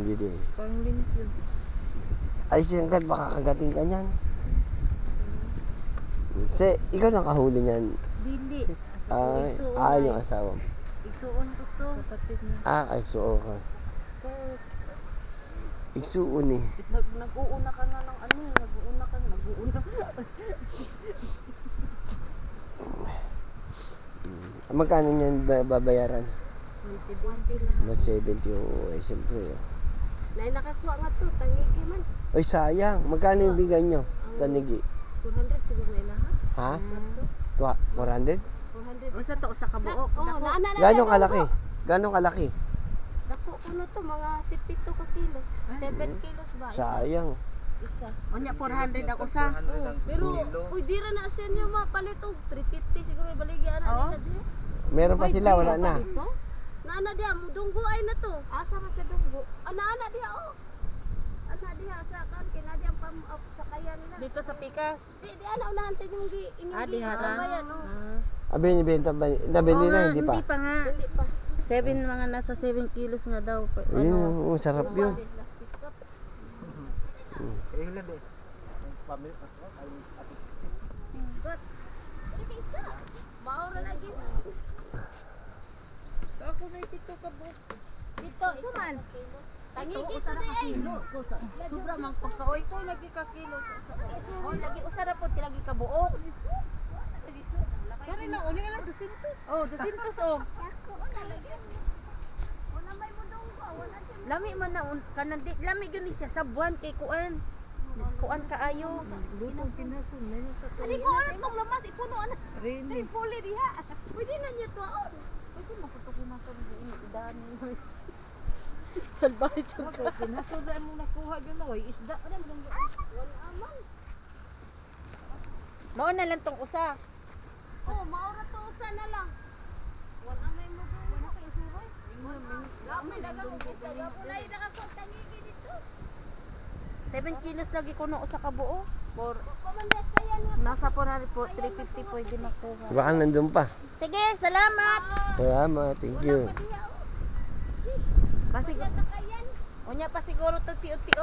Hindi din. Pang limit yun. Alisin agad, baka kagating ka niyan. Ikaw nakahuli niyan. Dili. Yung asawa mo. Igsuon ko to. Kapatid niya. Igsuon ka. Igsuon eh. Nag-uuna ka nga ng ano, nag-uuna. Magkano niyan babayaran? May 70 lang. Mas 70 eh, siyempre. Nay nakakuha nga to, tangigi man. Ay, sayang. Magkano yung bigay nyo? Tanigi. 200 siguro na ilaha. Ha? 400? 400. Usa to sa kabuok. Gano'ng kalaki? Gano'ng kalaki? Dako kuno to mga 7 ka kilo. 7 kilos ba? Sayang. Isa. Unya 400 ako sa. Pero uy dira na sa inyo mapalit og 350 siguro baligyan na nila. Meron pa sila, wala na. Naana dia mo dunggo ay na to. Asa man sa dunggo? Ana dia Ana dia sa kan kina dia pam sa kaya nila. Dito sa Pikas. Di ana unahan sa inyong diha ra. bayan Binibenta ba? Nabili na, hindi pa? Hindi pa nga. Hindi pa. 7 mga nasa 7 kilos nga daw. Yun, sarap yun. Maura lagi. Ako may 7 ka buok. Dito man. Tangigi to di ay. Sobra man pagkaoy ko lagi ka kilo. Lagi usara pod lagi ka buok. Kari na uni lang 200. Oh, 200 oh. Wala may mudong ko, wala siya. Lami man na kanan di lami gyud ni siya sa buwan kay kuan. Kuan kaayo. Lutong pinason na yung sa tuwa. Ani ko ano tong lamas ipuno ana. Ay puli diha. Pwede na niyo tuaon. Pwede maputukin na sa diin idahan mo. Salbahe jud ka. Pinason mo nakuha gyud oy isda ana mo wala aman. Mao na lang tong usa. Oh, maura to usa na lang. Wala may mudong. Wala kay suroy. Gamay dagang usa gapunay nakapagtangigi dito. 7 kilos lagi ko no usa ka buo. For Pamandas kaya nga. nasa 350 pwede makuha. Baka nandun pa. Sige, salamat. Salamat, thank you. Wala pa diha. Basi Wala na kayan. unya pa siguro to tiyo-tiyo.